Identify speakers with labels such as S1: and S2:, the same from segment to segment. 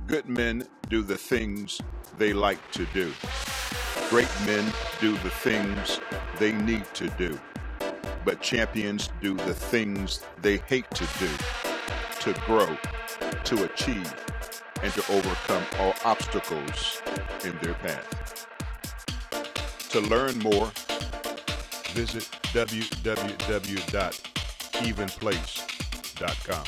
S1: Good men do the things they like to do. Great men do the things they need to do. But champions do the things they hate to do, to grow, to achieve, and to overcome all obstacles in their path. To learn more, visit www.evenplace.com.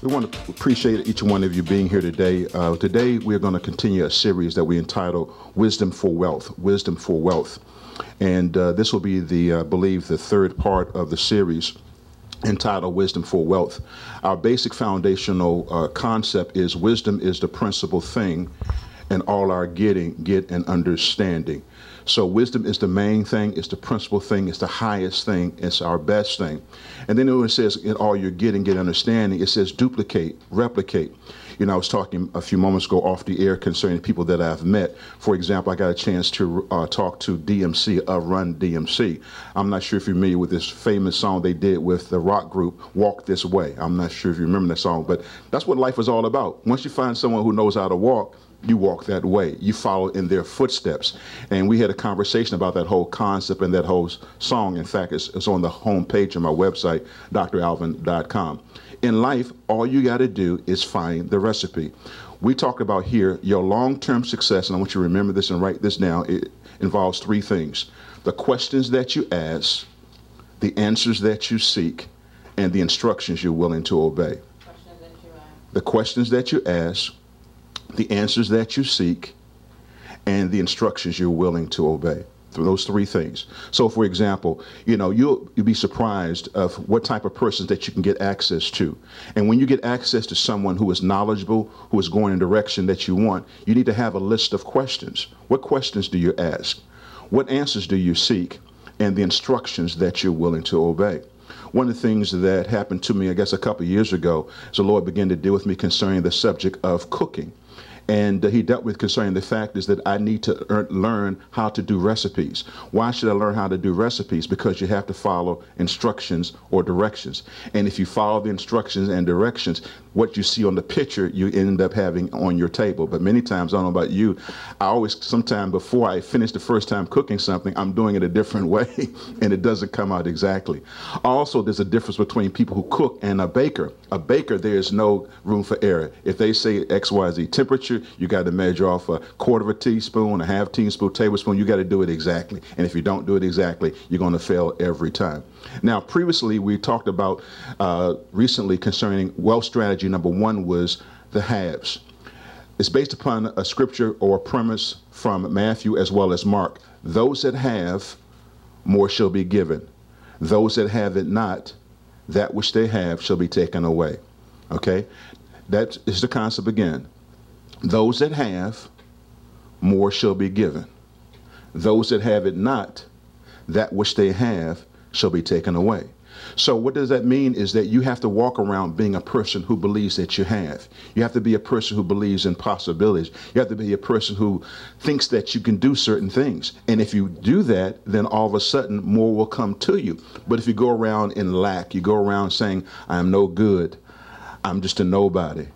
S2: We want to appreciate each one of you being here today. Today, we're going to continue a series that we entitled Wisdom for Wealth, Wisdom for Wealth. And this will be I believe, the third part of the series entitled Wisdom for Wealth. Our basic foundational concept is wisdom is the principal thing, and all our get an understanding. So wisdom is the main thing, it's the principal thing, it's the highest thing, it's our best thing. And then when it says in all you're getting, get understanding, it says duplicate, replicate. You know, I was talking a few moments ago off the air concerning people that I've met. For example, I got a chance to talk to DMC of Run DMC. I'm not sure if you're familiar with this famous song they did with the rock group, Walk This Way. I'm not sure if you remember that song, but that's what life is all about. Once you find someone who knows how to walk, you walk that way. You follow in their footsteps. And we had a conversation about that whole concept and that whole song. In fact, it's on the home page of my website, dralvin.com. In life, all you got to do is find the recipe. We talk about here your long-term success, and I want you to remember this and write this down. It involves three things: the questions that you ask, the answers that you seek, and the instructions you're willing to obey. The questions that you ask, the answers that you seek, and the instructions you're willing to obey. Through those three things. So, for example, you know, you'll be surprised of what type of persons that you can get access to. And when you get access to someone who is knowledgeable, who is going in the direction that you want, you need to have a list of questions. What questions do you ask? What answers do you seek? And the instructions that you're willing to obey. One of the things that happened to me, I guess, a couple of years ago, is the Lord began to deal with me concerning the subject of cooking. And he dealt with concerning the fact is that I need to learn how to do recipes. Why should I learn how to do recipes? Because you have to follow instructions or directions. And if you follow the instructions and directions, what you see on the picture, you end up having on your table. But many times, I don't know about you, I always, sometime before I finish the first time cooking something, I'm doing it a different way, and it doesn't come out exactly. Also, there's a difference between people who cook and a baker. A baker, there's no room for error. If they say XYZ temperature, you got to measure off a quarter of a teaspoon, a half teaspoon, tablespoon. You got to do it exactly. And if you don't do it exactly, you're going to fail every time. Now, previously, we talked about recently concerning wealth strategy. Number one was the haves. It's based upon a scripture or a premise from Matthew as well as Mark. Those that have, more shall be given. Those that have it not, that which they have shall be taken away. Okay? That is the concept again. Those that have, more shall be given. Those that have it not, that which they have shall be taken away. So what does that mean is that you have to walk around being a person who believes that you have. You have to be a person who believes in possibilities. You have to be a person who thinks that you can do certain things. And if you do that, then all of a sudden more will come to you. But if you go around in lack, you go around saying, I am no good, I'm just a nobody.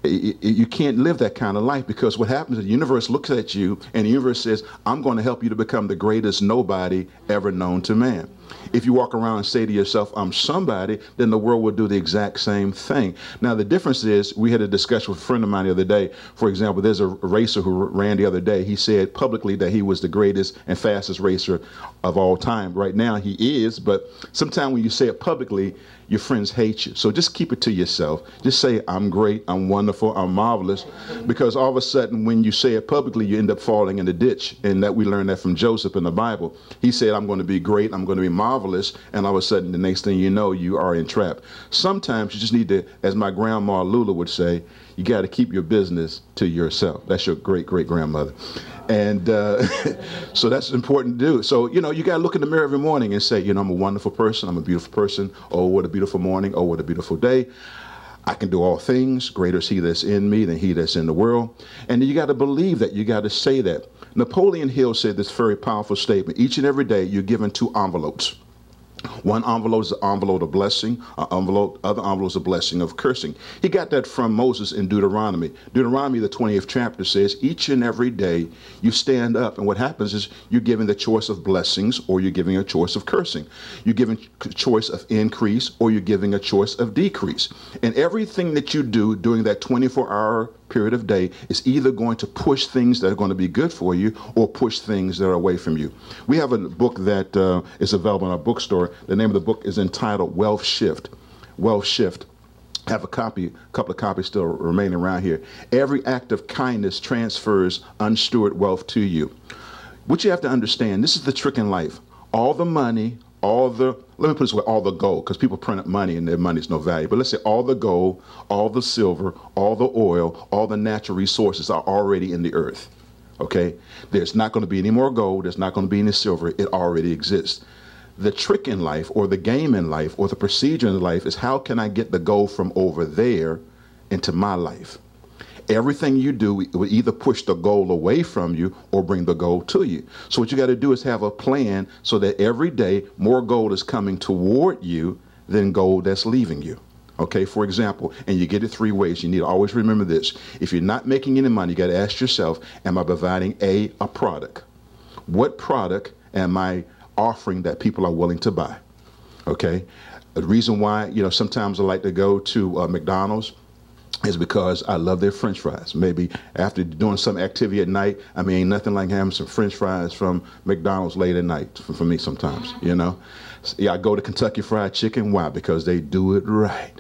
S2: You can't live that kind of life, because what happens is the universe looks at you and the universe says, I'm going to help you to become the greatest nobody ever known to man. If you walk around and say to yourself, I'm somebody, then the world will do the exact same thing. Now, the difference is, we had a discussion with a friend of mine the other day. For example, there's a racer who ran the other day. He said publicly that he was the greatest and fastest racer of all time. Right now, he is, but sometimes when you say it publicly, your friends hate you. So just keep it to yourself. Just say, I'm great, I'm wonderful, I'm marvelous. Because all of a sudden, when you say it publicly, you end up falling in the ditch. And that we learned that from Joseph in the Bible. He said, I'm going to be great, I'm going to be marvelous. And all of a sudden, the next thing you know, you are entrapped. Sometimes you just need to, as my grandma Lula would say, you got to keep your business to yourself. That's your great-great-grandmother. And so that's important to do. So, you know, you got to look in the mirror every morning and say, you know, I'm a wonderful person. I'm a beautiful person. Oh, what a beautiful morning. Oh, what a beautiful day. I can do all things. Greater is he that's in me than he that's in the world. And you got to believe that. You got to say that. Napoleon Hill said this very powerful statement. Each and every day you're given two envelopes. One envelope is an envelope of blessing, other envelope is a blessing of cursing. He got that from Moses in Deuteronomy. Deuteronomy, the 20th chapter says, each and every day you stand up, and what happens is you're given the choice of blessings or you're giving a choice of cursing. You're given a choice of increase or you're giving a choice of decrease. And everything that you do during that 24-hour period of day is either going to push things that are going to be good for you or push things that are away from you. We have a book that is available in our bookstore. The name of the book is entitled Wealth Shift. Wealth Shift. I have a couple of copies still remaining around here. Every act of kindness transfers unstewarded wealth to you. What you have to understand, this is the trick in life. All the money, let me put it this way, all the gold, because people print up money and their money's no value. But let's say all the gold, all the silver, all the oil, all the natural resources are already in the earth. Okay? There's not going to be any more gold. There's not going to be any silver. It already exists. The trick in life, or the game in life, or the procedure in life is how can I get the gold from over there into my life? Everything you do will either push the goal away from you or bring the goal to you. So what you got to do is have a plan so that every day more gold is coming toward you than gold that's leaving you. Okay, for example, and you get it three ways. You need to always remember this. If you're not making any money, you got to ask yourself, am I providing a product? What product am I offering that people are willing to buy? Okay, the reason why, sometimes I like to go to McDonald's is because I love their French fries. Maybe after doing some activity at night, ain't nothing like having some French fries from McDonald's late at night for me sometimes, Yeah, I go to Kentucky Fried Chicken. Why? Because they do it right.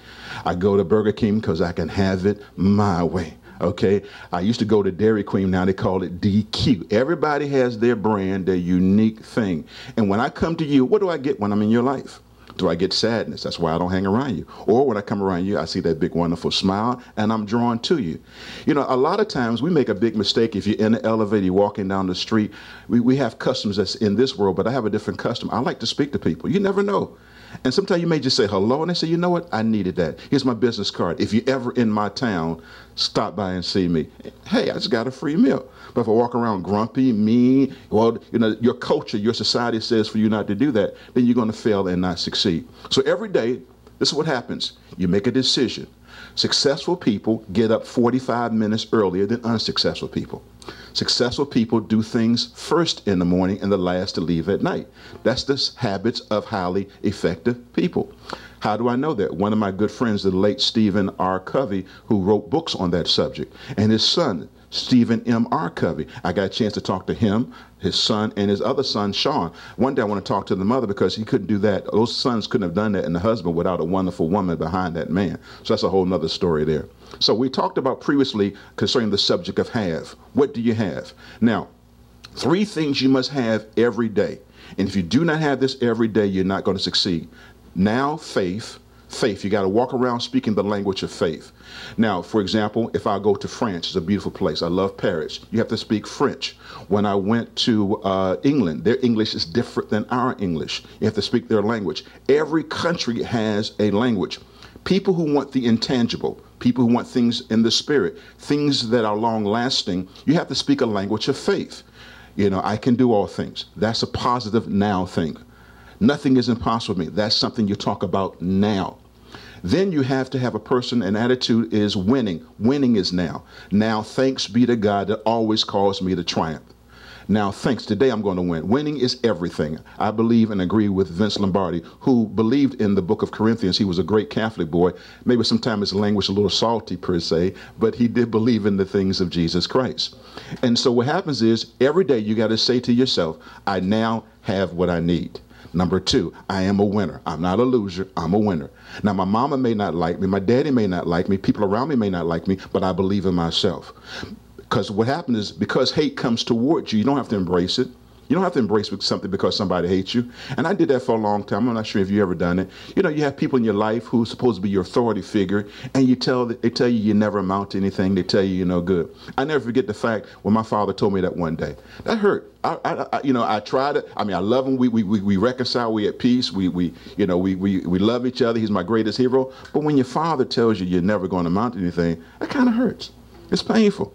S2: I go to Burger King because I can have it my way. Okay, I used to go to Dairy Queen. Now they call it DQ. Everybody has their brand, their unique thing. And when I come to you, what do I get when I'm in your life? Do I get sadness? That's why I don't hang around you. Or when I come around you, I see that big, wonderful smile, and I'm drawn to you. A lot of times we make a big mistake. If you're in the elevator, you're walking down the street, we have customs that's in this world, but I have a different custom. I like to speak to people. You never know. And sometimes you may just say hello, and they say, you know what? I needed that. Here's my business card. If you're ever in my town, stop by and see me. Hey, I just got a free meal. But if I walk around grumpy, mean, your culture, your society says for you not to do that, then you're going to fail and not succeed. So every day, this is what happens. You make a decision. Successful people get up 45 minutes earlier than unsuccessful people. Successful people do things first in the morning and the last to leave at night. That's the habits of highly effective people. How do I know that? One of my good friends, the late Stephen R. Covey, who wrote books on that subject, and his son, Stephen M. R. Covey. I got a chance to talk to him, his son, and his other son, Sean. One day I want to talk to the mother because he couldn't do that. Those sons couldn't have done that and the husband without a wonderful woman behind that man. So that's a whole nother story there. So we talked about previously concerning the subject of have. What do you have? Now, 3 things you must have every day. And if you do not have this every day, you're not going to succeed. Now, faith. Faith, you got to walk around speaking the language of faith. Now, for example, if I go to France, it's a beautiful place. I love Paris. You have to speak French. When I went to England, their English is different than our English. You have to speak their language. Every country has a language. People who want the intangible, people who want things in the spirit, things that are long lasting, you have to speak a language of faith. I can do all things. That's a positive now thing. Nothing is impossible with me. That's something you talk about now. Then you have to have a person, an attitude is winning. Winning is now. Now, thanks be to God that always calls me to triumph. Now, thanks. Today I'm going to win. Winning is everything. I believe and agree with Vince Lombardi, who believed in the book of Corinthians. He was a great Catholic boy. Maybe sometimes his language a little salty per se, but he did believe in the things of Jesus Christ. And so what happens is every day you got to say to yourself, I now have what I need. Number 2, I am a winner. I'm not a loser. I'm a winner. Now, my mama may not like me. My daddy may not like me. People around me may not like me, but I believe in myself. Because what happens is because hate comes towards you, you don't have to embrace it. You don't have to embrace something because somebody hates you. And I did that for a long time. I'm not sure if you ever done it. You have people in your life who's supposed to be your authority figure, and they tell you never amount to anything. They tell you you're no good. I never forget the fact when my father told me that one day. That hurt. I tried it. I love him. We reconcile. We at peace. We love each other. He's my greatest hero. But when your father tells you you're never going to amount to anything, that kind of hurts. It's painful.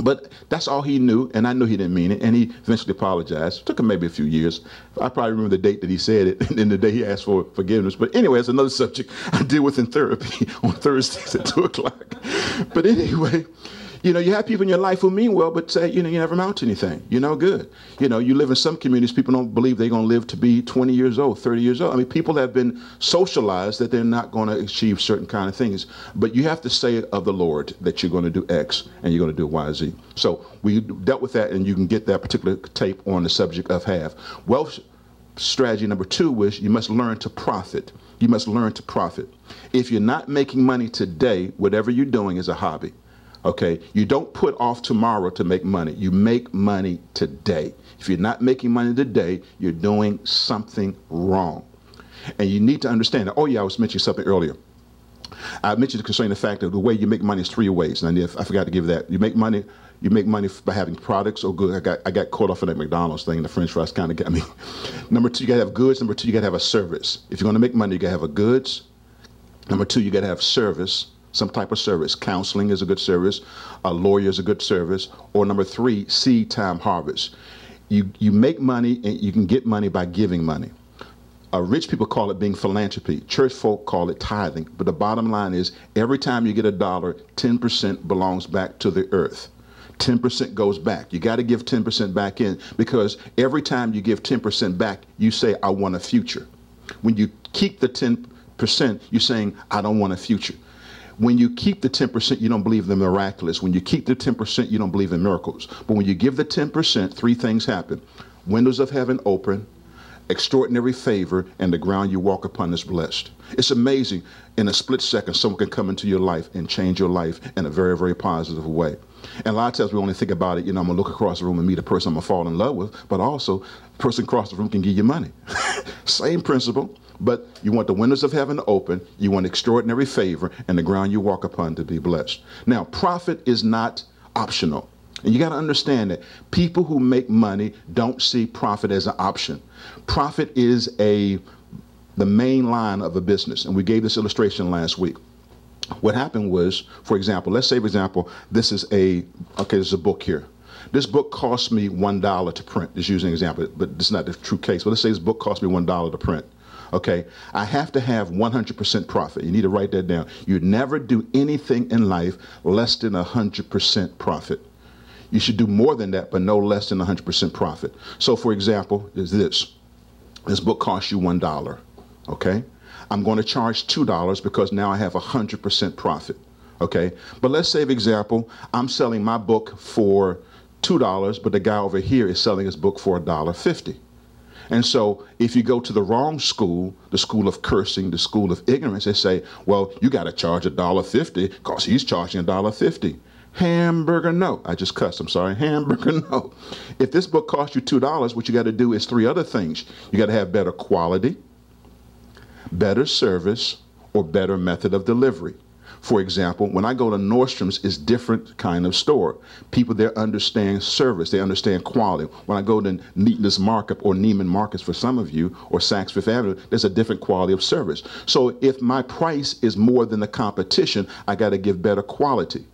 S2: But that's all he knew, and I knew he didn't mean it, and he eventually apologized. It took him maybe a few years. I probably remember the date that he said it and the day he asked for forgiveness. But anyway, that's another subject I deal with in therapy on Thursdays at 2 o'clock. But anyway, you know, you have people in your life who mean well, but say, you know, you never amount to anything. You're no good. You know, you live in some communities, people don't believe they're going to live to be 20 years old, 30 years old. I mean, people have been socialized that they're not going to achieve certain kind of things. But you have to say of the Lord that you're going to do X and you're going to do Y, Z. So we dealt with that, and you can get that particular tape on the subject of have. Wealth strategy number 2 was you must learn to profit. You must learn to profit. If you're not making money today, whatever you're doing is a hobby. Okay, you don't put off tomorrow to make money. You make money today. If you're not making money today, you're doing something wrong. And you need to understand that. Oh yeah, I was mentioning something earlier. I mentioned concerning the fact that the way you make money is 3 ways. And I forgot to give that. You make money by having products or good. I got caught off on that McDonald's thing. The French fries kind of got me. Number 2, you got to have goods. Number 2, you got to have a service. If you're going to make money, you got to have a goods. Number 2, you got to have service. Some type of service. Counseling is a good service. A lawyer is a good service. Or number 3, seed time harvest. You make money, and you can get money by giving money. Rich people call it being philanthropy. Church folk call it tithing. But the bottom line is, every time you get $1, 10% belongs back to the earth. 10% goes back. You got to give 10% back in, because every time you give 10% back, you say, I want a future. When you keep the 10%, you're saying, I don't want a future. When you keep the 10%, you don't believe in the miraculous. When you keep the 10%, you don't believe in miracles. But when you give the 10%, 3 things happen. Windows of heaven open, extraordinary favor, and the ground you walk upon is blessed. It's amazing. In a split second, someone can come into your life and change your life in a very, very positive way. And a lot of times we only think about it, you know, I'm going to look across the room and meet a person I'm going to fall in love with, but also the person across the room can give you money. Same principle. But you want the windows of heaven to open, you want extraordinary favor, and the ground you walk upon to be blessed. Now, profit is not optional. And you got to understand that people who make money don't see profit as an option. Profit is the main line of a business. And we gave this illustration last week. What happened was, for example, let's say, for example, this is a book here. This book cost me $1 to print. Just using an example, but this is not the true case. But let's say this book cost me $1 to print. Okay, I have to have 100% profit. You need to write that down. You never do anything in life less than 100% profit. You should do more than that, but no less than 100% profit. So, for example, is this. This book costs you $1. Okay, I'm going to charge $2 because now I have 100% profit. Okay, but let's say, for example, I'm selling my book for $2, but the guy over here is selling his book for $1.50. And so if you go to the wrong school, the school of cursing, the school of ignorance, they say, well, you got to charge $1.50 because he's charging $1.50. Hamburger, no. I just cussed. I'm sorry. Hamburger, no. If this book costs you $2, what you got to do is 3 other things. You got to have better quality, better service, or better method of delivery. For example, when I go to Nordstrom's, it's different kind of store. People there understand service. They understand quality. When I go to Neatness Markup or Neiman Marcus for some of you, or Saks Fifth Avenue, there's a different quality of service. So if my price is more than the competition, I got to give better quality.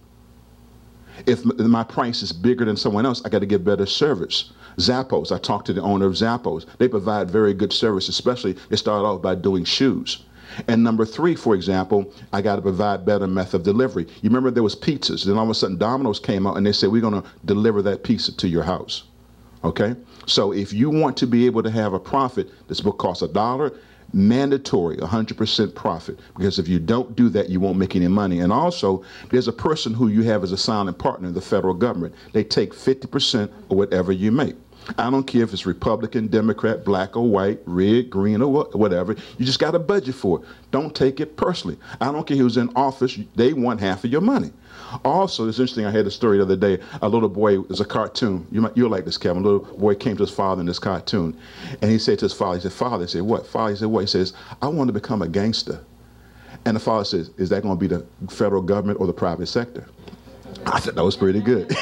S2: If my price is bigger than someone else, I got to give better service. Zappos, I talked to the owner of Zappos. They provide very good service, especially they start off by doing shoes. And number 3, for example, I got to provide better method of delivery. You remember there was pizzas. Then all of a sudden Domino's came out and they said, we're going to deliver that pizza to your house. Okay? So if you want to be able to have a profit, this book costs $1, mandatory 100% profit. Because if you don't do that, you won't make any money. And also, there's a person who you have as a silent partner in the federal government. They take 50% of whatever you make. I don't care if it's Republican, Democrat, black or white, red, green, or whatever. You just got to budget for it. Don't take it personally. I don't care who's in office. They want half of your money. Also, it's interesting. I had a story the other day. A little boy, it was a cartoon. You'll like this, Kevin. A little boy came to his father in this cartoon. And he said to his father, he said, Father, he said, what? Father, he said, what? He says, I want to become a gangster. And the father says, is that going to be the federal government or the private sector? I thought that was pretty good.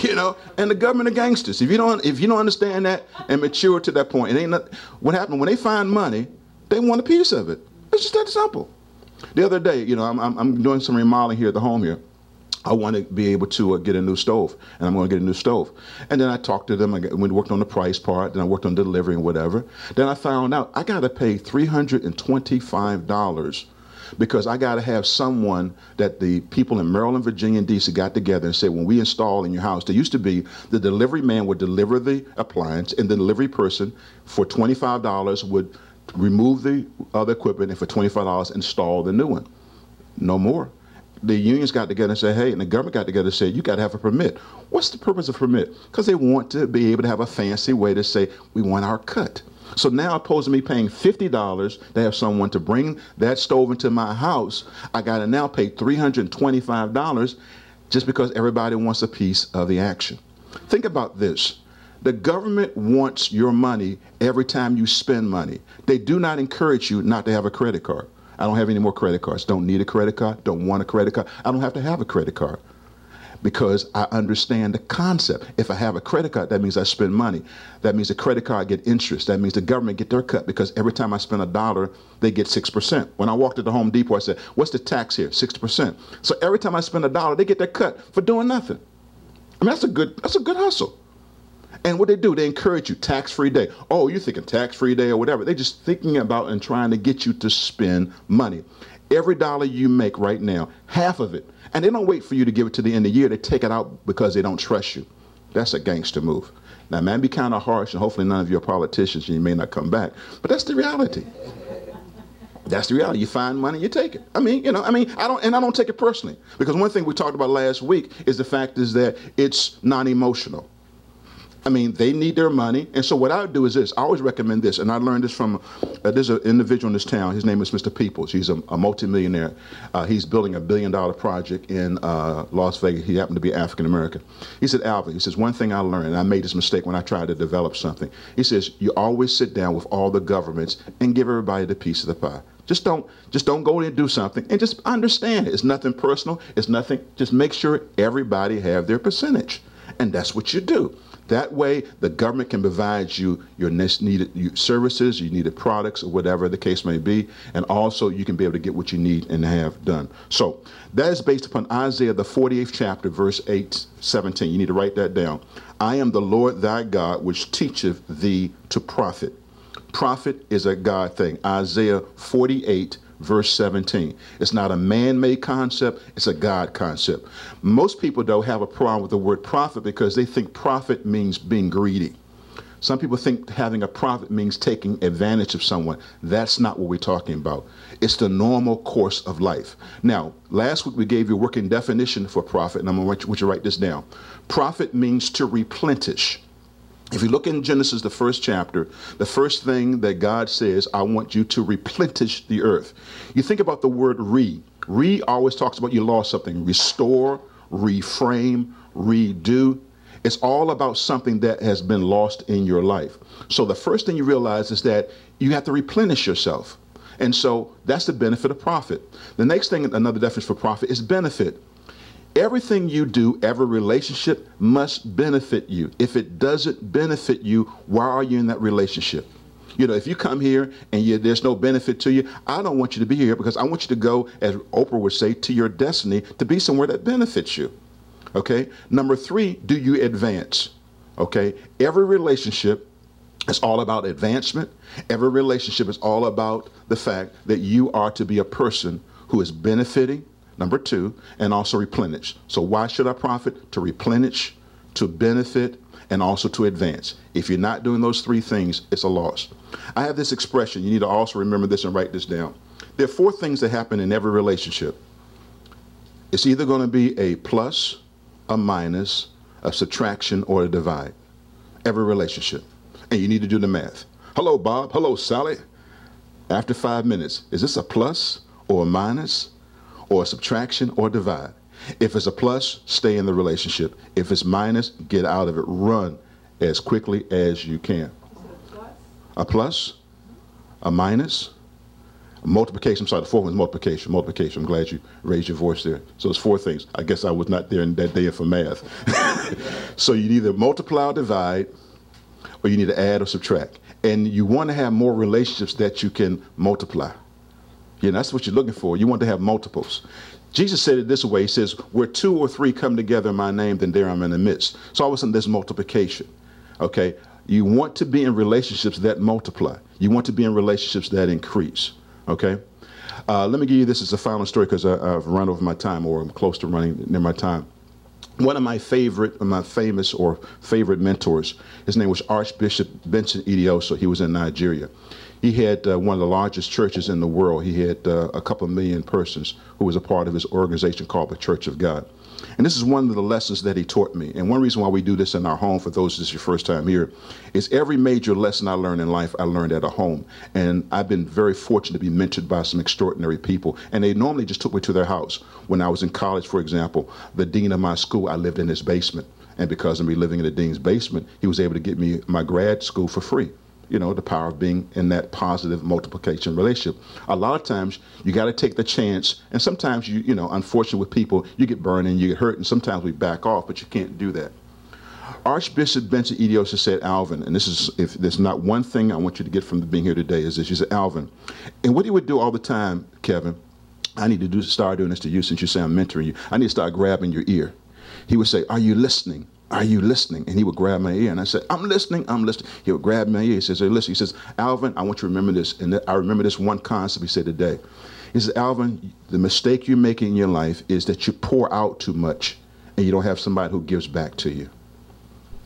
S2: You know, and the government are gangsters. If you don't understand that and mature to that point, it ain't not, what happened when they find money, they want a piece of it. It's just that simple. The other day, you know, I'm doing some remodeling here at the home here. I want to be able to get a new stove, and I'm going to get a new stove. And then I talked to them. We worked on the price part. Then I worked on delivery and whatever. Then I found out I got to pay $325 because I got to have someone that the people in Maryland, Virginia, and D.C. got together and said, when we install in your house, there used to be the delivery man would deliver the appliance, and the delivery person for $25 would remove the other equipment and for $25 install the new one. No more. The unions got together and said, hey, and the government got together and said, you got to have a permit. What's the purpose of a permit? Because they want to be able to have a fancy way to say, we want our cut. So now, opposed to me paying $50 to have someone to bring that stove into my house, I got to now pay $325 just because everybody wants a piece of the action. Think about this. The government wants your money every time you spend money. They do not encourage you not to have a credit card. I don't have any more credit cards. Don't need a credit card. Don't want a credit card. I don't have to have a credit card because I understand the concept. If I have a credit card, that means I spend money. That means the credit card get interest. That means the government get their cut because every time I spend $1, they get 6%. When I walked into Home Depot, I said, what's the tax here? 6%. So every time I spend $1, they get their cut for doing nothing. I mean, that's a good hustle. And what they do, they encourage you, tax-free day. Oh, you're thinking tax-free day or whatever. They're just thinking about and trying to get you to spend money. Every dollar you make right now, half of it, and they don't wait for you to give it to the end of the year. They take it out because they don't trust you. That's a gangster move. Now, man, be kind of harsh, and hopefully none of you are politicians, and you may not come back. But that's the reality. That's the reality. You find money, you take it. I don't take it personally. Because one thing we talked about last week is the fact is that it's non-emotional. I mean, they need their money. And so what I would do is this. I always recommend this. And I learned this from, there's an individual in this town. His name is Mr. Peoples. He's a multimillionaire. He's building a $1 billion project in Las Vegas. He happened to be African-American. He said, Alvin, he says, one thing I learned, and I made this mistake when I tried to develop something. He says, you always sit down with all the governments and give everybody the piece of the pie. Just don't go in and do something and just understand it. It's nothing personal. It's nothing. Just make sure everybody have their percentage. And that's what you do. That way, the government can provide you your needed services, you needed products, or whatever the case may be, and also you can be able to get what you need and have done. So that is based upon Isaiah, the 48th chapter, verse 17. You need to write that down. I am the Lord thy God, which teacheth thee to profit. Profit is a God thing. Isaiah 48, verse 17. It's not a man-made concept, it's a God concept. Most people, though, have a problem with the word profit because they think profit means being greedy. Some people think having a profit means taking advantage of someone. That's not what we're talking about. It's the normal course of life. Now, last week we gave you a working definition for profit, and I'm going to want you to write this down. Profit means to replenish. If you look in Genesis, the first chapter, the first thing that God says, I want you to replenish the earth. You think about the word re. Re always talks about you lost something. Restore, reframe, redo. It's all about something that has been lost in your life. So the first thing you realize is that you have to replenish yourself. And so that's the benefit of profit. The next thing, another definition for profit, is benefit. Everything you do, every relationship must benefit you. If it doesn't benefit you, why are you in that relationship? You know, if you come here and there's no benefit to you, I don't want you to be here because I want you to go, as Oprah would say, to your destiny, to be somewhere that benefits you. Okay? Number 3, do you advance? Okay? Every relationship is all about advancement. Every relationship is all about the fact that you are to be a person who is benefiting. Number 2, and also replenish. So why should I profit? To replenish, to benefit, and also to advance. If you're not doing those 3 things, it's a loss. I have this expression. You need to also remember this and write this down. There are 4 things that happen in every relationship. It's either going to be a plus, a minus, a subtraction, or a divide. Every relationship. And you need to do the math. Hello, Bob. Hello, Sally. After 5 minutes, is this a plus or a minus? Or a subtraction or divide? If it's a plus, stay in the relationship. If it's minus, get out of it. Run as quickly as you can. A plus, a minus, a multiplication. I'm sorry, the 4th one is multiplication. Multiplication. I'm glad you raised your voice there. So it's 4 things. I guess I was not there in that day for math. So you either multiply or divide, or you need to add or subtract. And you want to have more relationships that you can multiply. Yeah, that's what you're looking for. You want to have multiples. Jesus said it this way. He says, where two or three come together in my name, then there I'm in the midst. So all of a sudden there's multiplication. Okay. You want to be in relationships that multiply. You want to be in relationships that increase. Okay. Let me give you this as a final story because I've run over my time, or I'm close to running near my time. One of my favorite mentors, his name was Archbishop Benson Idioso. He was in Nigeria. He had one of the largest churches in the world. He had a couple of million persons who was a part of his organization called the Church of God. And this is one of the lessons that he taught me. And one reason why we do this in our home, for those this is your first time here, is every major lesson I learned in life, I learned at a home. And I've been very fortunate to be mentored by some extraordinary people. And they normally just took me to their house. When I was in college, for example, the dean of my school, I lived in his basement. And because of me living in the dean's basement, he was able to get me my grad school for free. You know, the power of being in that positive multiplication relationship. A lot of times you got to take the chance, and sometimes you know, unfortunately with people, you get burned and you get hurt, and sometimes we back off, but you can't do that. Archbishop Benson Idiosa said, Alvin, and this is, if there's not one thing I want you to get from being here today, is this. He said, Alvin, and what he would do all the time, Kevin, I need to start doing this to you since you say I'm mentoring you. I need to start grabbing your ear. He would say, are you listening? Are you listening? And he would grab my ear, and I said, I'm listening, I'm listening. He would grab my ear. He says, hey, listen. He says, Alvin, I want you to remember this. And I remember this one concept he said today. He says, Alvin, the mistake you're making in your life is that you pour out too much and you don't have somebody who gives back to you.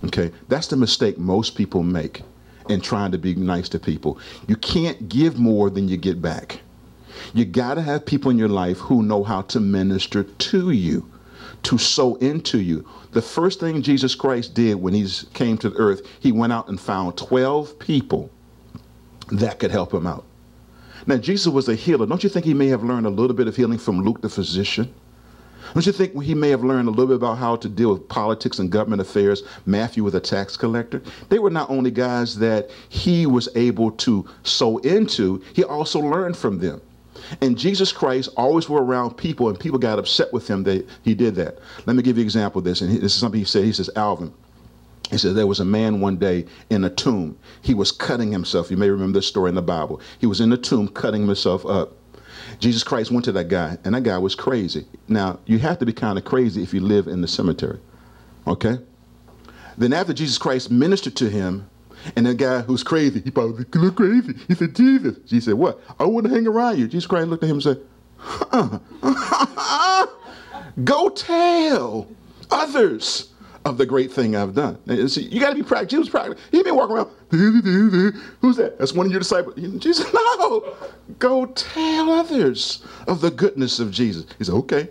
S2: Okay? That's the mistake most people make in trying to be nice to people. You can't give more than you get back. You got to have people in your life who know how to minister to you, to sow into you. The first thing Jesus Christ did when he came to the earth, he went out and found 12 people that could help him out. Now, Jesus was a healer. Don't you think he may have learned a little bit of healing from Luke the physician? Don't you think he may have learned a little bit about how to deal with politics and government affairs? Matthew was a tax collector. They were not only guys that he was able to sow into, he also learned from them. And Jesus Christ always were around people, and people got upset with him that he did that. Let me give you an example of this. And this is something he said. He says, Alvin, he said, there was a man one day in a tomb. He was cutting himself. You may remember this story in the Bible. He was in the tomb cutting himself up. Jesus Christ went to that guy, and that guy was crazy. Now, you have to be kind of crazy if you live in the cemetery. Okay? Then after Jesus Christ ministered to him, and that guy who's crazy, he probably looked crazy. He said, Jesus. Jesus said, what? I want to hang around you. Jesus Christ looked at him and said, go tell others of the great thing I've done. And see, you got to be practical. Jesus was practical. He been walking around. Who's that? That's one of your disciples. Jesus, no. Go tell others of the goodness of Jesus. He said, okay.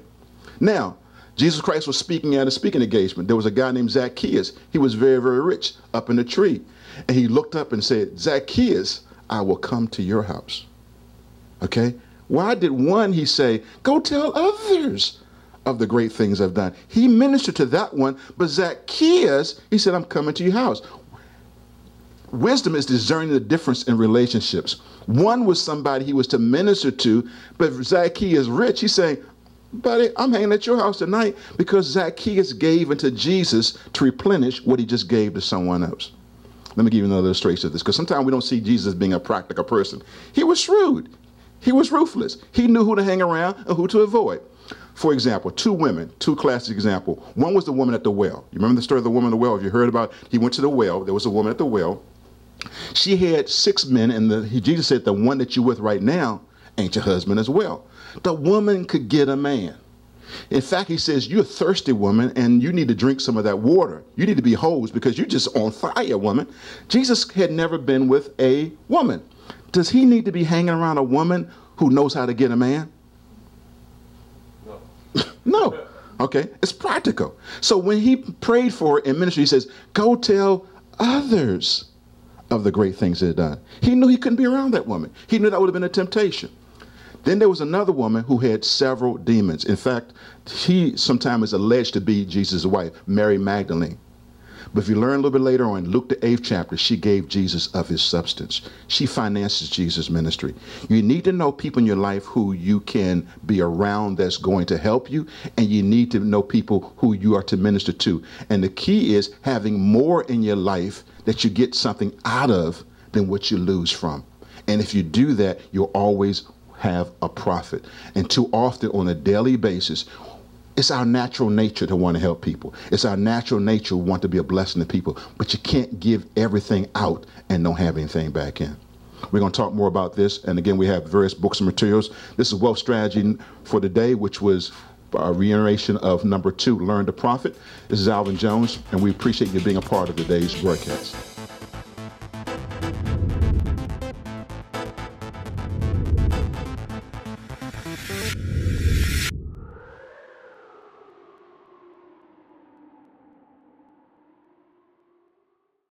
S2: Now, Jesus Christ was speaking at a speaking engagement. There was a guy named Zacchaeus. He was very, very rich up in a tree. And he looked up and said, Zacchaeus, I will come to your house. Okay? Why did one, he say, go tell others of the great things I've done? He ministered to that one, but Zacchaeus, he said, I'm coming to your house. Wisdom is discerning the difference in relationships. One was somebody he was to minister to, but Zacchaeus rich, he's saying, buddy, I'm hanging at your house tonight because Zacchaeus gave into Jesus to replenish what he just gave to someone else. Let me give you another illustration of this, because sometimes we don't see Jesus as being a practical person. He was shrewd. He was ruthless. He knew who to hang around and who to avoid. For example, two women, two classic examples. One was the woman at the well. You remember the story of the woman at the well? If you heard about it, he went to the well. There was a woman at the well. She had 6 men, and Jesus said, the one that you're with right now ain't your husband as well. The woman could get a man. In fact, he says, you're a thirsty woman, and you need to drink some of that water. You need to be hosed because you're just on fire, woman. Jesus had never been with a woman. Does he need to be hanging around a woman who knows how to get a man? No. No. Okay. It's practical. So when he prayed for it in ministry, he says, go tell others of the great things they've done. He knew he couldn't be around that woman. He knew that would have been a temptation. Then there was another woman who had several demons. In fact, she sometimes is alleged to be Jesus' wife, Mary Magdalene. But if you learn a little bit later on, Luke the 8th chapter, she gave Jesus of his substance. She finances Jesus' ministry. You need to know people in your life who you can be around that's going to help you, and you need to know people who you are to minister to. And the key is having more in your life that you get something out of than what you lose from. And if you do that, you'll always have a profit. And too often on a daily basis, it's our natural nature to want to help people. It's our natural nature to want to be a blessing to people. But you can't give everything out and don't have anything back in. We're going to talk more about this. And again, we have various books and materials. This is Wealth Strategy for the Day, which was a reiteration of number 2, Learn to Profit. This is Alvin Jones, and we appreciate you being a part of today's broadcast.